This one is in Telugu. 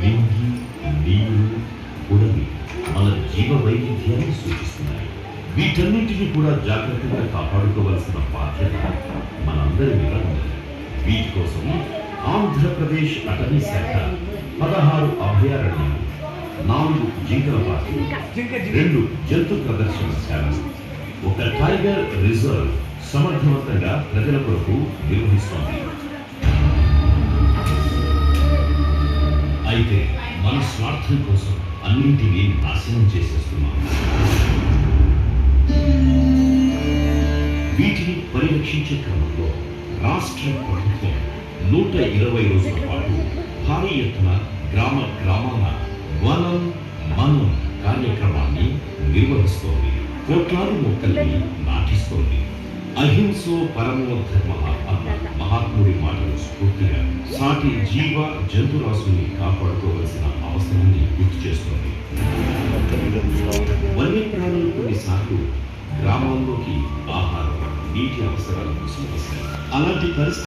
నింగి, నీరు, ఉడమి మన జీవ వైవిధ్యాన్ని సూచిస్తున్నాయి. వీటన్నింటినీ కూడా జాగ్రత్తగా కాపాడుకోవలసిన బాధ్యత మనందరి మీద ఉంది. వీటి కోసం ఆంధ్రప్రదేశ్ అటవీ శాఖ 16 అభయారణ్యాలు, 4 జింకల పార్కులు, 2 జంతు ప్రదర్శనశాలలు, 1 టైగర్ రిజర్వ్ సమర్థవంతంగా ప్రజల కొరకు నిర్వహిస్తోంది. అయితే మన స్వార్థం కోసం అన్నింటినీ నాశనం చేసేస్తున్నాం. వీటిని పరిరక్షించే క్రమంలో రాష్ట్ర ప్రభుత్వం 120 రోజుల పాటు భారీ ఎత్తున గ్రామాల వనం మనం కార్యక్రమాన్ని నిర్వహిస్తోంది. కోట్లాది మొక్కల్ని నాటిస్తోంది. అహింసో పరమో ధర్మ అన్న మహాత్ముడి మాటలు స్ఫూర్తిగా సాటి జీవ జంతురాశుల్ని కాపాడుకోవలసిన అవసరాన్ని గుర్తు చేస్తోంది. వన్యప్రాణులు కొన్నిసార్లు గ్రామాల్లోకి ఆహారం, నీటి అవసరాలు కోసం వస్తాయి. అలాంటి పరిస్థితి